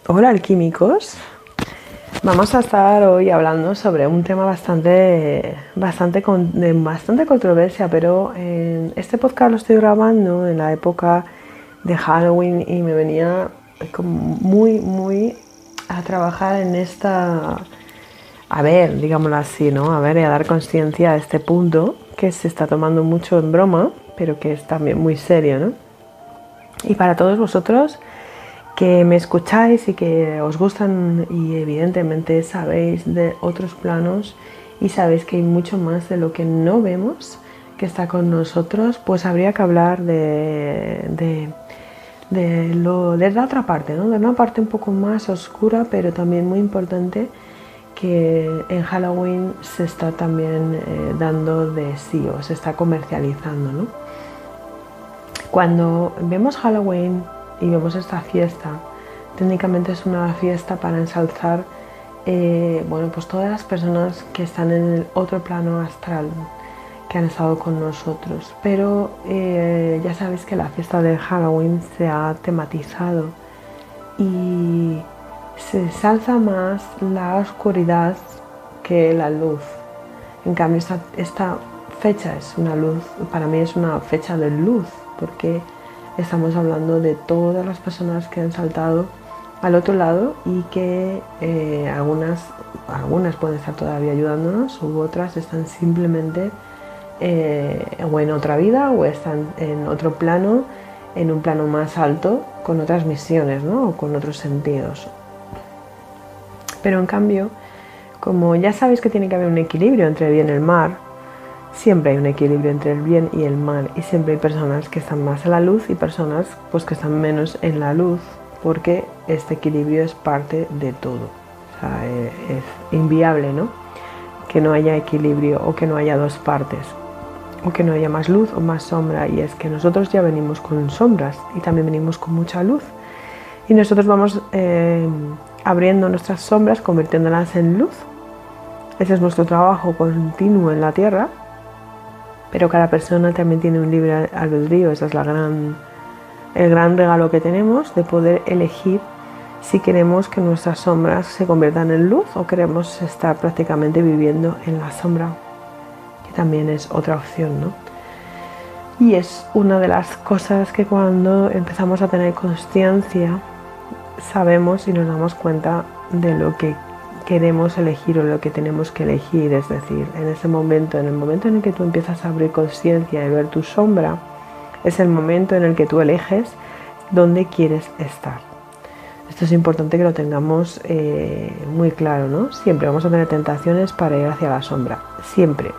Hola alquímicos, vamos a estar hoy hablando sobre un tema de bastante controversia, pero este podcast lo estoy grabando en la época de Halloween y me venía como muy a trabajar en a ver, digámoslo así, ¿no? A ver y a dar conciencia a este punto que se está tomando mucho en broma, pero que es también muy serio, ¿no? Y para todos vosotros que me escucháis y que os gustan y evidentemente sabéis de otros planos y sabéis que hay mucho más de lo que no vemos que está con nosotros, pues habría que hablar de la otra parte, ¿no? De una parte un poco más oscura, pero también muy importante, que en Halloween se está también dando de sí o se está comercializando, ¿no? Cuando vemos Halloween y vemos esta fiesta, técnicamente es una fiesta para ensalzar bueno, pues todas las personas que están en el otro plano astral, que han estado con nosotros. Pero ya sabéis que la fiesta de Halloween se ha tematizado y se ensalza más la oscuridad que la luz. En cambio, esta fecha es una luz, para mí es una fecha de luz, porque estamos hablando de todas las personas que han saltado al otro lado y que algunas pueden estar todavía ayudándonos u otras están simplemente o en otra vida o están en otro plano, en un plano más alto, con otras misiones, ¿no? O con otros sentidos. Pero en cambio, como ya sabéis que tiene que haber un equilibrio entre el bien y el mal, siempre hay un equilibrio entre el bien y el mal y siempre hay personas que están más en la luz y personas pues que están menos en la luz, porque este equilibrio es parte de todo. O sea, es inviable, ¿no? Que no haya equilibrio o que no haya dos partes o que no haya más luz o más sombra, y es que nosotros ya venimos con sombras y también venimos con mucha luz y nosotros vamos abriendo nuestras sombras, convirtiéndolas en luz. Ese es nuestro trabajo continuo en la Tierra, pero cada persona también tiene un libre albedrío. Ese es el gran regalo que tenemos, de poder elegir si queremos que nuestras sombras se conviertan en luz o queremos estar prácticamente viviendo en la sombra, que también es otra opción, ¿no? Y es una de las cosas que cuando empezamos a tener conciencia sabemos y nos damos cuenta de lo que queremos elegir o lo que tenemos que elegir. Es decir, en el momento en el que tú empiezas a abrir conciencia y ver tu sombra, es el momento en el que tú eliges dónde quieres estar. Esto es importante que lo tengamos muy claro, ¿no? Siempre vamos a tener tentaciones para ir hacia la sombra, siempre,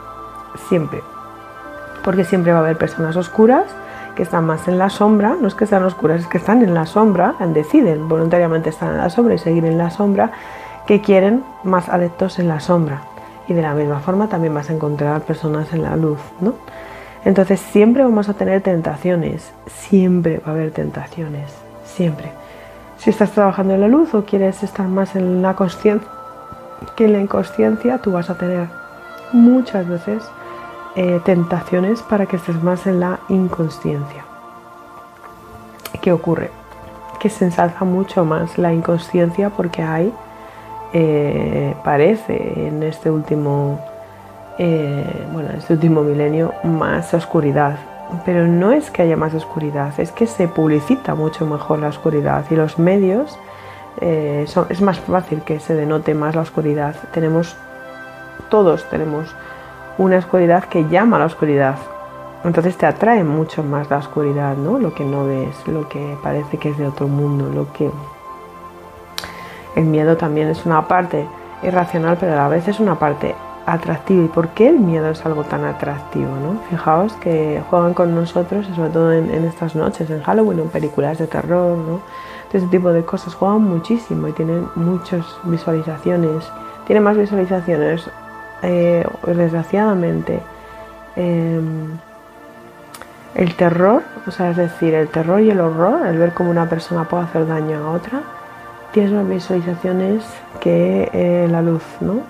siempre, porque siempre va a haber personas oscuras que están más en la sombra. No es que sean oscuras, es que están en la sombra, deciden voluntariamente estar en la sombra y seguir en la sombra, que quieren más adeptos en la sombra, y de la misma forma también vas a encontrar personas en la luz, ¿no? Entonces siempre vamos a tener tentaciones, siempre va a haber tentaciones, siempre. Si estás trabajando en la luz o quieres estar más en la consciencia que en la inconsciencia, tú vas a tener muchas veces tentaciones para que estés más en la inconsciencia. ¿Qué ocurre? Que se ensalza mucho más la inconsciencia porque hay parece en este último milenio más oscuridad, pero no es que haya más oscuridad, es que se publicita mucho mejor la oscuridad y los medios es más fácil que se denote más la oscuridad. Todos tenemos una oscuridad que llama a la oscuridad, entonces te atrae mucho más la oscuridad, ¿no? Lo que no ves, lo que parece que es de otro mundo, el miedo también es una parte irracional, pero a la vez es una parte atractiva. ¿Y por qué el miedo es algo tan atractivo, no? Fijaos que juegan con nosotros, sobre todo en estas noches, en Halloween, en películas de terror, ¿no? Este tipo de cosas juegan muchísimo y tienen muchas visualizaciones. Tienen más visualizaciones, desgraciadamente, el terror, o sea, es decir, el terror y el horror, el ver cómo una persona puede hacer daño a otra, tienes más visualizaciones que la luz, ¿no?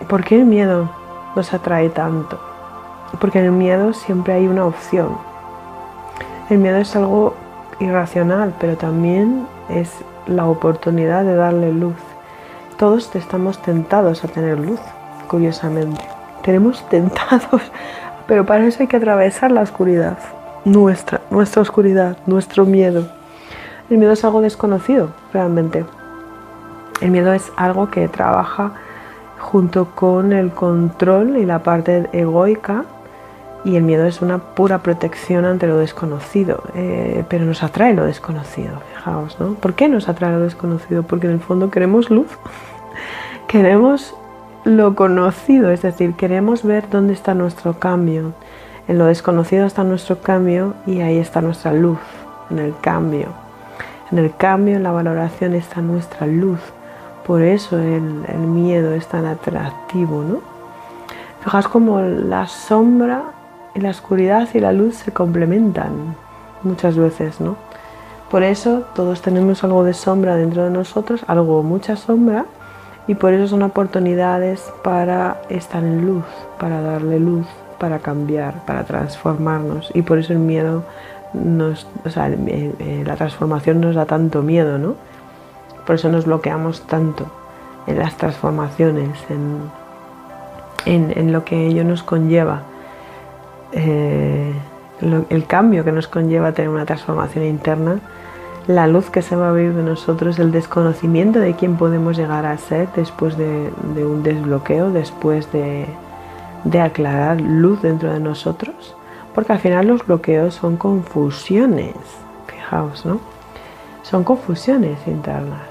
¿Por qué el miedo nos atrae tanto? Porque en el miedo siempre hay una opción. El miedo es algo irracional, pero también es la oportunidad de darle luz. Todos estamos tentados a tener luz, curiosamente. Tenemos tentados, pero para eso hay que atravesar la oscuridad, nuestra oscuridad, nuestro miedo. El miedo es algo desconocido, realmente. El miedo es algo que trabaja junto con el control y la parte egoica, y el miedo es una pura protección ante lo desconocido, pero nos atrae lo desconocido, fijaos, ¿no? ¿Por qué nos atrae lo desconocido? Porque en el fondo queremos luz, queremos lo conocido, es decir, queremos ver dónde está nuestro cambio. En lo desconocido está nuestro cambio y ahí está nuestra luz, en el cambio. En el cambio, en la valoración está nuestra luz. Por eso el miedo es tan atractivo, ¿no? Fijaos cómo la sombra y la oscuridad y la luz se complementan muchas veces, ¿no? Por eso todos tenemos algo de sombra dentro de nosotros, mucha sombra, y por eso son oportunidades para estar en luz, para darle luz, para cambiar, para transformarnos. Y por eso el miedo, la transformación nos da tanto miedo, ¿no? Por eso nos bloqueamos tanto en las transformaciones, en lo que ello nos conlleva, el cambio que nos conlleva tener una transformación interna, la luz que se va a abrir de nosotros, el desconocimiento de quién podemos llegar a ser después de un desbloqueo, después de aclarar luz dentro de nosotros, porque al final los bloqueos son confusiones, fijaos, ¿no? Son confusiones internas.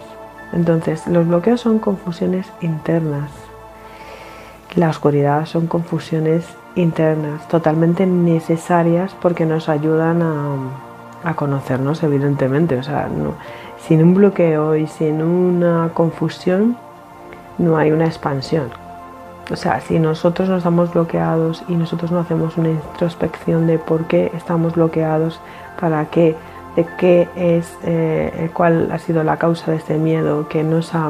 Entonces, los bloqueos son confusiones internas. La oscuridad son confusiones internas, totalmente necesarias porque nos ayudan a conocernos, evidentemente. O sea, sin un bloqueo y sin una confusión no hay una expansión. O sea, si nosotros no estamos bloqueados y nosotros no hacemos una introspección de por qué estamos bloqueados, para qué, de qué es, cuál ha sido la causa de este miedo que nos ha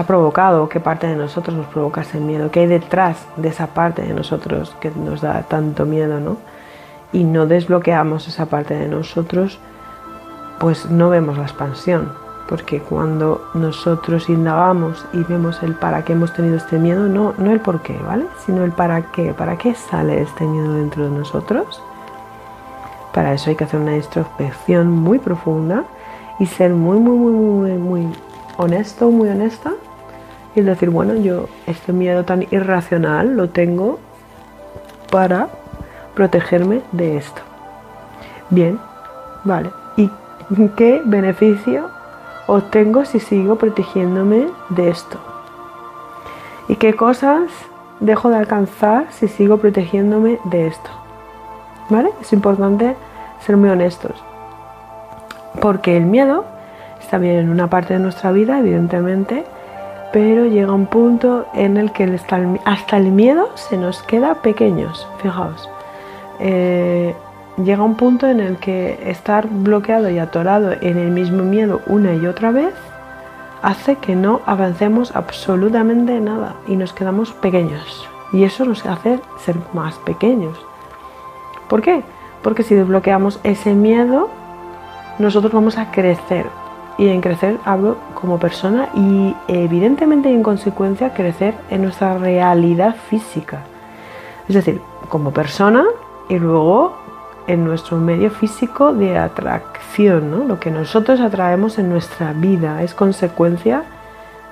provocado, qué parte de nosotros nos provoca ese miedo, qué hay detrás de esa parte de nosotros que nos da tanto miedo, ¿no? Y no desbloqueamos esa parte de nosotros, pues no vemos la expansión, porque cuando nosotros indagamos y vemos el para qué hemos tenido este miedo, no el por qué, ¿vale? Sino el para qué sale este miedo dentro de nosotros. Para eso hay que hacer una introspección muy profunda y ser muy honesto, muy honesta, y decir, bueno, yo este miedo tan irracional lo tengo para protegerme de esto. Bien, vale. ¿Y qué beneficio obtengo si sigo protegiéndome de esto? ¿Y qué cosas dejo de alcanzar si sigo protegiéndome de esto? ¿Vale? Es importante ser muy honestos, porque el miedo está bien en una parte de nuestra vida, evidentemente, pero llega un punto en el que hasta el miedo se nos queda pequeños. Fijaos, llega un punto en el que estar bloqueado y atorado en el mismo miedo una y otra vez hace que no avancemos absolutamente nada y nos quedamos pequeños, y eso nos hace ser más pequeños. ¿Por qué? Porque si desbloqueamos ese miedo, nosotros vamos a crecer. Y en crecer hablo como persona y evidentemente y en consecuencia crecer en nuestra realidad física. Es decir, como persona y luego en nuestro medio físico de atracción, ¿no? Lo que nosotros atraemos en nuestra vida es consecuencia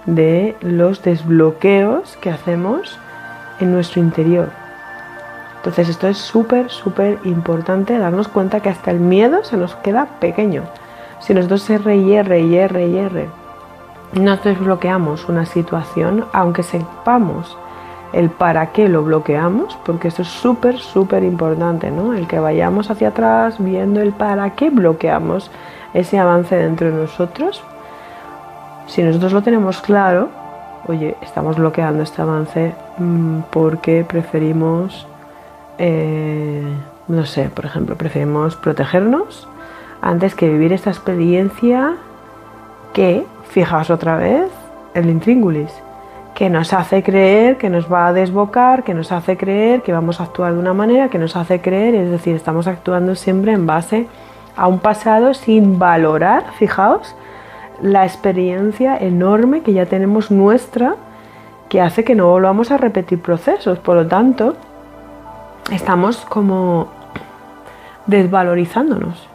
de los desbloqueos que hacemos en nuestro interior. Entonces esto es súper importante, darnos cuenta que hasta el miedo se nos queda pequeño. Si nosotros se hierre, nos desbloqueamos una situación, aunque sepamos el para qué lo bloqueamos, porque esto es súper importante, ¿no? El que vayamos hacia atrás viendo el para qué bloqueamos ese avance dentro de nosotros. Si nosotros lo tenemos claro, oye, estamos bloqueando este avance porque preferimos, no sé, por ejemplo, preferimos protegernos antes que vivir esta experiencia que, fijaos otra vez, el intríngulis, que nos hace creer que nos va a desbocar, que nos hace creer que vamos a actuar de una manera, que nos hace creer, es decir, estamos actuando siempre en base a un pasado sin valorar, fijaos, la experiencia enorme que ya tenemos nuestra, que hace que no volvamos a repetir procesos. Por lo tanto, estamos como desvalorizándonos,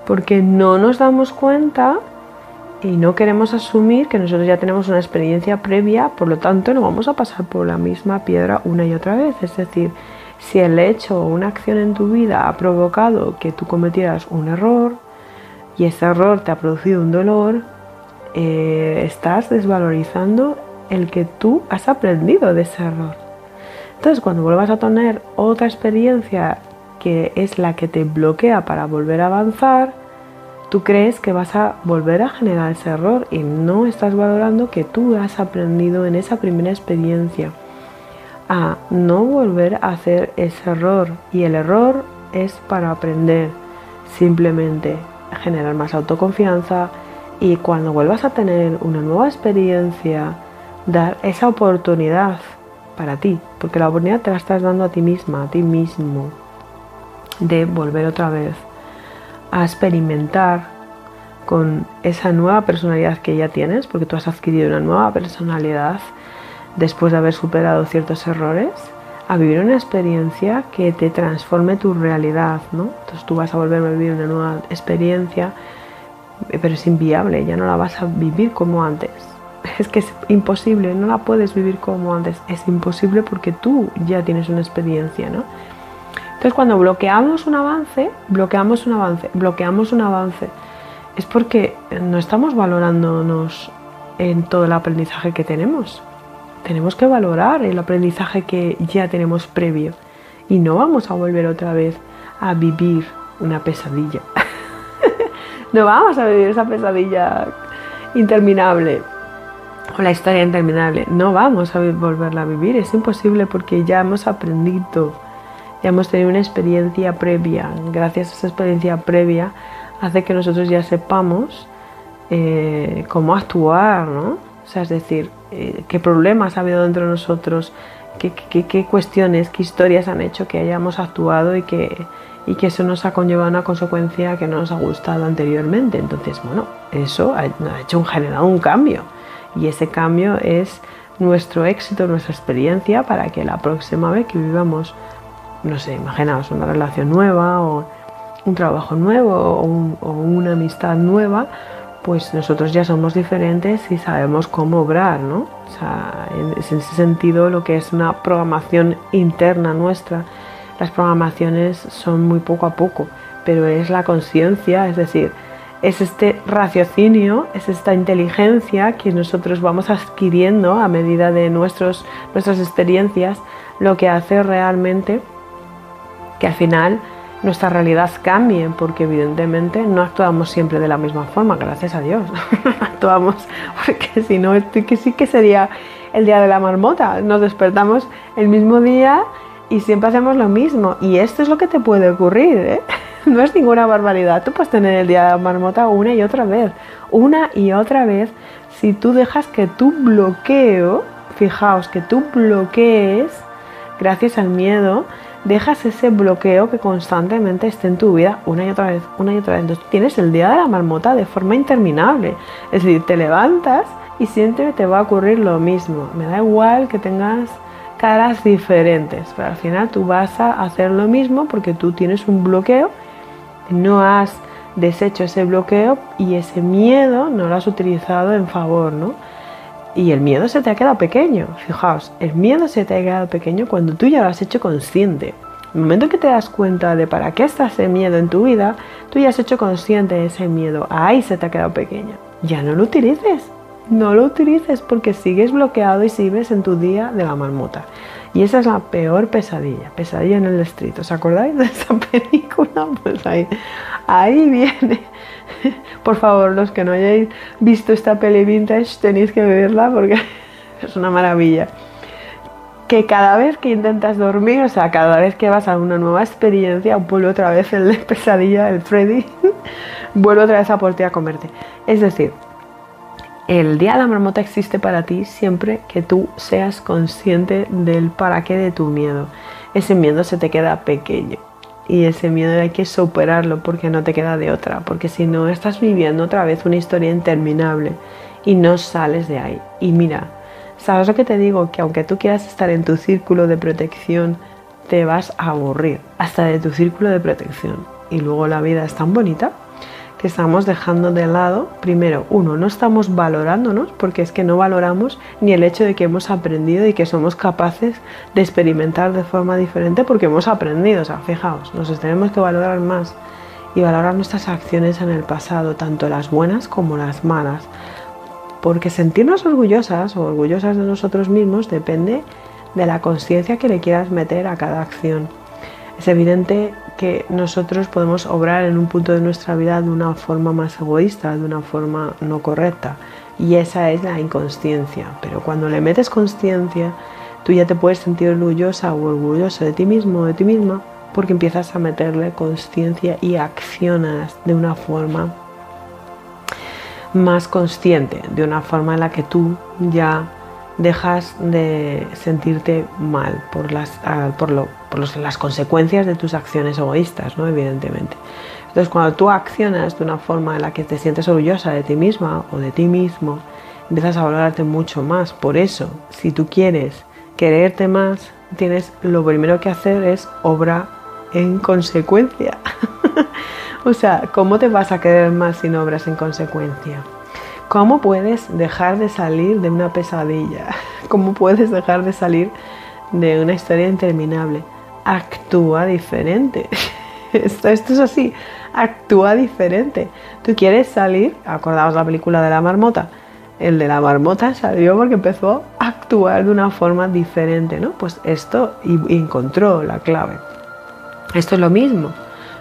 porque no nos damos cuenta y no queremos asumir que nosotros ya tenemos una experiencia previa, por lo tanto no vamos a pasar por la misma piedra una y otra vez. Es decir, si el hecho o una acción en tu vida ha provocado que tú cometieras un error y ese error te ha producido un dolor, estás desvalorizando el que tú has aprendido de ese error. Entonces, cuando vuelvas a tener otra experiencia que es la que te bloquea para volver a avanzar, tú crees que vas a volver a generar ese error y no estás valorando que tú has aprendido en esa primera experiencia a no volver a hacer ese error. Y el error es para aprender, simplemente generar más autoconfianza, y cuando vuelvas a tener una nueva experiencia, dar esa oportunidad para ti, porque la oportunidad te la estás dando a ti misma, a ti mismo, de volver otra vez a experimentar con esa nueva personalidad que ya tienes, porque tú has adquirido una nueva personalidad después de haber superado ciertos errores, a vivir una experiencia que te transforme tu realidad, ¿no? Entonces tú vas a volver a vivir una nueva experiencia, pero es inviable, ya no la vas a vivir como antes. Es que es imposible, no la puedes vivir como antes, es imposible porque tú ya tienes una experiencia, ¿no? Entonces, cuando bloqueamos un avance, es porque no estamos valorándonos en todo el aprendizaje que tenemos. Tenemos que valorar el aprendizaje que ya tenemos previo y no vamos a volver otra vez a vivir una pesadilla. No vamos a vivir esa pesadilla interminable o la historia interminable. No vamos a volverla a vivir, es imposible porque ya hemos aprendido. Ya hemos tenido una experiencia previa. Gracias a esa experiencia previa hace que nosotros ya sepamos cómo actuar, ¿no? O sea, es decir, qué problemas ha habido dentro de nosotros, qué cuestiones, qué historias han hecho que hayamos actuado y que eso nos ha conllevado una consecuencia que no nos ha gustado anteriormente. Entonces, bueno, eso ha generado un cambio. Y ese cambio es nuestro éxito, nuestra experiencia para que la próxima vez que vivamos, no sé, imaginaos una relación nueva o un trabajo nuevo o una amistad nueva, pues nosotros ya somos diferentes y sabemos cómo obrar, ¿no? O sea, en ese sentido, lo que es una programación interna nuestra, las programaciones son muy poco a poco, pero es la conciencia, es decir, es este raciocinio, es esta inteligencia que nosotros vamos adquiriendo a medida de nuestras experiencias, lo que hace realmente que al final nuestra realidad cambie, porque evidentemente no actuamos siempre de la misma forma, gracias a Dios. Actuamos, porque si no, sí que sería el día de la marmota. Nos despertamos el mismo día y siempre hacemos lo mismo. Y esto es lo que te puede ocurrir, ¿eh? No es ninguna barbaridad. Tú puedes tener el día de la marmota una y otra vez, si tú dejas que tu bloqueo, fijaos, que tú bloquees gracias al miedo, dejas ese bloqueo que constantemente esté en tu vida una y otra vez. Entonces tienes el día de la marmota de forma interminable. Es decir, te levantas y siempre te va a ocurrir lo mismo. Me da igual que tengas caras diferentes, pero al final tú vas a hacer lo mismo porque tú tienes un bloqueo, no has deshecho ese bloqueo y ese miedo no lo has utilizado en favor, ¿no? Y el miedo se te ha quedado pequeño, fijaos, el miedo se te ha quedado pequeño cuando tú ya lo has hecho consciente. En el momento que te das cuenta de para qué está ese miedo en tu vida, tú ya has hecho consciente de ese miedo, ahí se te ha quedado pequeño. Ya no lo utilices porque sigues bloqueado y sigues en tu día de la marmota. Y esa es la peor pesadilla en el distrito. ¿Os acordáis de esa película? Pues ahí viene. Por favor, los que no hayáis visto esta peli vintage, tenéis que verla porque es una maravilla. Que cada vez que intentas dormir, o sea, cada vez que vas a una nueva experiencia, vuelve otra vez el de pesadilla, el Freddy, vuelve otra vez a por ti a comerte. Es decir, El día de la marmota existe para ti siempre que tú seas consciente del para qué de tu miedo. Ese miedo se te queda pequeño y ese miedo hay que superarlo porque no te queda de otra, porque si no estás viviendo otra vez una historia interminable y no sales de ahí. Y mira, ¿sabes lo que te digo? Que aunque tú quieras estar en tu círculo de protección, te vas a aburrir hasta de tu círculo de protección. Y luego la vida es tan bonita que estamos dejando de lado, primero, no estamos valorándonos, porque es que no valoramos ni el hecho de que hemos aprendido y que somos capaces de experimentar de forma diferente porque hemos aprendido. O sea, fijaos, nos tenemos que valorar más y valorar nuestras acciones en el pasado, tanto las buenas como las malas, porque sentirnos orgullosas o orgullosas de nosotros mismos depende de la conciencia que le quieras meter a cada acción. Es evidente que nosotros podemos obrar en un punto de nuestra vida de una forma más egoísta, de una forma no correcta, y esa es la inconsciencia. Pero cuando le metes consciencia, tú ya te puedes sentir orgullosa o orgulloso de ti mismo o de ti misma, porque empiezas a meterle consciencia y accionas de una forma más consciente, de una forma en la que tú ya dejas de sentirte mal por las consecuencias de tus acciones egoístas, ¿no? Evidentemente. Entonces, cuando tú accionas de una forma en la que te sientes orgullosa de ti misma o de ti mismo, empiezas a valorarte mucho más. Por eso, si tú quieres quererte más, lo primero que hacer es obrar en consecuencia. O sea, ¿cómo te vas a querer más si no obras en consecuencia? ¿Cómo puedes dejar de salir de una pesadilla? ¿Cómo puedes dejar de salir de una historia interminable? Actúa diferente. Esto es así, actúa diferente. Tú quieres salir, acordaos la película de la marmota. El de la marmota salió porque empezó a actuar de una forma diferente, ¿no? Pues esto, y encontró la clave. Esto es lo mismo.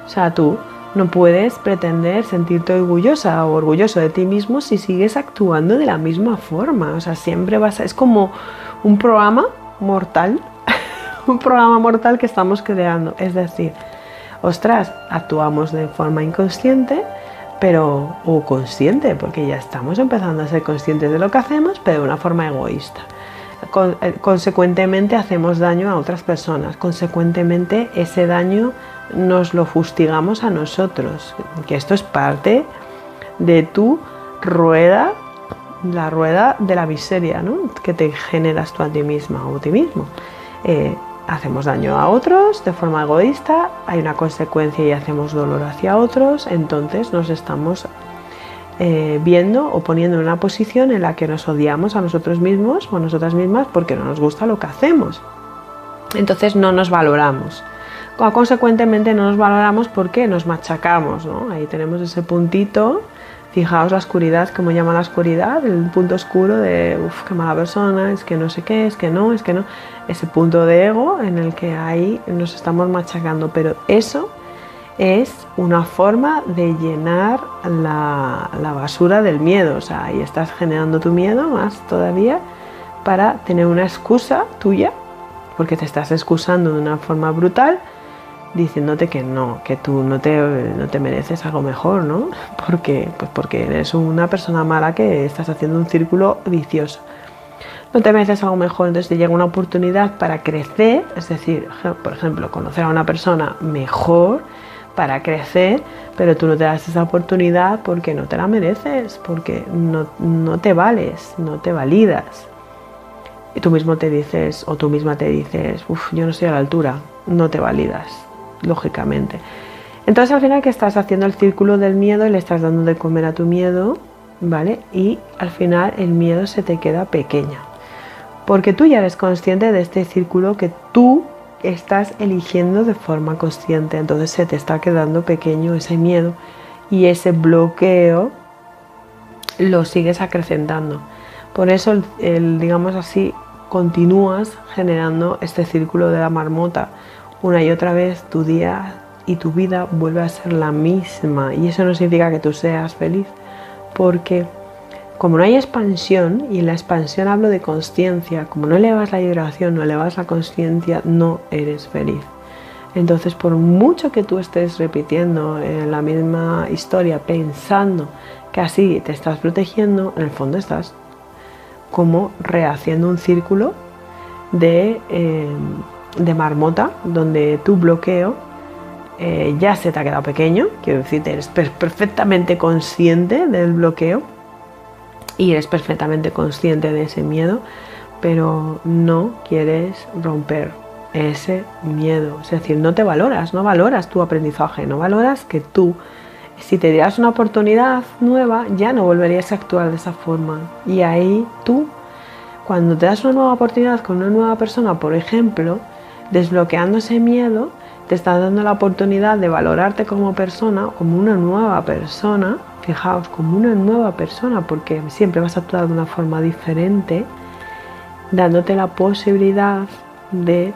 O sea, tú no puedes pretender sentirte orgullosa o orgulloso de ti mismo si sigues actuando de la misma forma. O sea, siempre es como un programa mortal, un programa mortal que estamos creando. Es decir, ostras, actuamos de forma inconsciente, o consciente, porque ya estamos empezando a ser conscientes de lo que hacemos, pero de una forma egoísta. Consecuentemente hacemos daño a otras personas. Consecuentemente ese daño nos lo fustigamos a nosotros, que esto es parte de tu rueda, la rueda de la miseria, ¿no? Que te generas tú a ti misma o a ti mismo. Hacemos daño a otros de forma egoísta, hay una consecuencia y hacemos dolor hacia otros, entonces nos estamos viendo o poniendo en una posición en la que nos odiamos a nosotros mismos o a nosotras mismas porque no nos gusta lo que hacemos. Entonces no nos valoramos. Consecuentemente no nos valoramos porque nos machacamos, ¿no? Ahí tenemos ese puntito, fijaos la oscuridad, como llama la oscuridad, el punto oscuro de qué mala persona, es que no sé qué, es que no, ese punto de ego en el que ahí nos estamos machacando, pero eso es una forma de llenar la basura del miedo. O sea, ahí estás generando tu miedo más todavía para tener una excusa tuya, porque te estás excusando de una forma brutal, diciéndote que no, que tú no te mereces algo mejor, ¿no? Porque eres una persona mala que estás haciendo un círculo vicioso. No te mereces algo mejor, entonces te llega una oportunidad para crecer, es decir, por ejemplo, conocer a una persona mejor para crecer, pero tú no te das esa oportunidad porque no te la mereces, porque no te vales, no te validas. Y tú mismo te dices, o tú misma te dices, yo no estoy a la altura, no te validas, lógicamente. Entonces al final que estás haciendo el círculo del miedo y le estás dando de comer a tu miedo, ¿vale? Y al final el miedo se te queda pequeño, porque tú ya eres consciente de este círculo que tú estás eligiendo de forma consciente, entonces se te está quedando pequeño ese miedo y ese bloqueo lo sigues acrecentando. Por eso, digamos así, continúas generando este círculo de la marmota. Una y otra vez tu día y tu vida vuelve a ser la misma, y eso no significa que tú seas feliz, porque como no hay expansión, y en la expansión hablo de consciencia, como no elevas la vibración, no elevas la consciencia, no eres feliz. Entonces, por mucho que tú estés repitiendo la misma historia pensando que así te estás protegiendo, en el fondo estás como rehaciendo un círculo de marmota, donde tu bloqueo ya se te ha quedado pequeño. Quiero decir, eres perfectamente consciente del bloqueo y eres perfectamente consciente de ese miedo, pero no quieres romper ese miedo. Es decir, no te valoras, no valoras tu aprendizaje, no valoras que tú, si te dieras una oportunidad nueva, ya no volverías a actuar de esa forma. Y ahí tú, cuando te das una nueva oportunidad con una nueva persona, por ejemplo, desbloqueando ese miedo, te estás dando la oportunidad de valorarte como persona, como una nueva persona. Fijaos, como una nueva persona, porque siempre vas a actuar de una forma diferente, dándote la posibilidad de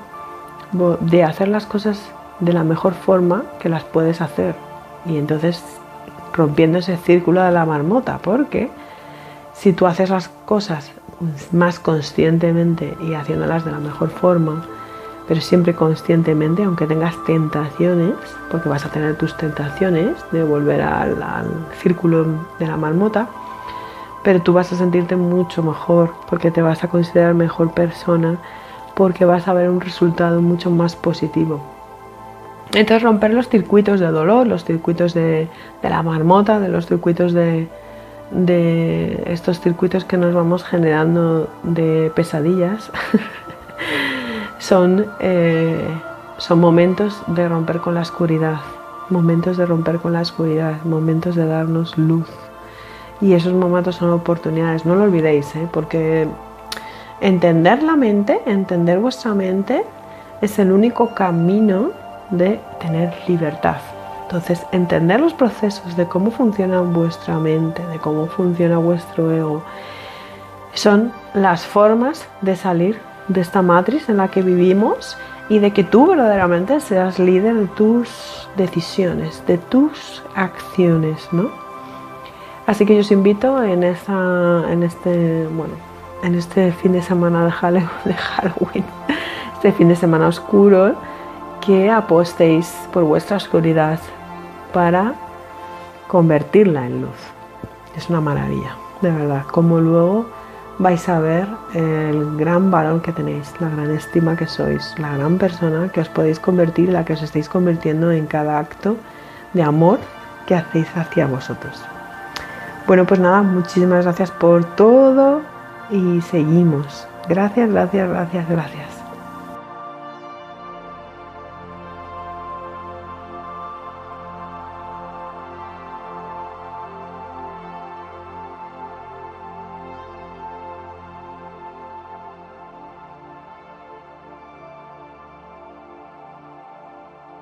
hacer las cosas de la mejor forma que las puedes hacer. Y entonces rompiendo ese círculo de la marmota, porque si tú haces las cosas más conscientemente y haciéndolas de la mejor forma, pero siempre conscientemente, aunque tengas tentaciones, porque vas a tener tus tentaciones de volver al círculo de la marmota, pero tú vas a sentirte mucho mejor, porque te vas a considerar mejor persona, porque vas a ver un resultado mucho más positivo. Entonces, romper los circuitos de dolor, los circuitos de la marmota, de los circuitos de estos circuitos que nos vamos generando de pesadillas, son momentos de romper con la oscuridad, momentos de romper con la oscuridad, momentos de darnos luz. Y esos momentos son oportunidades, no lo olvidéis, porque entender la mente, entender vuestra mente, es el único camino de tener libertad. Entonces, entender los procesos de cómo funciona vuestra mente, de cómo funciona vuestro ego, son las formas de salir de esta matriz en la que vivimos y de que tú verdaderamente seas líder de tus decisiones, de tus acciones, ¿no? Así que yo os invito en este fin de semana de Halloween, este fin de semana oscuro, que apostéis por vuestra oscuridad para convertirla en luz. Es una maravilla, de verdad, como luego vais a ver el gran valor que tenéis, la gran estima que sois, la gran persona que os podéis convertir, la que os estáis convirtiendo en cada acto de amor que hacéis hacia vosotros. Bueno, pues nada, muchísimas gracias por todo y seguimos. Gracias, gracias, gracias, gracias.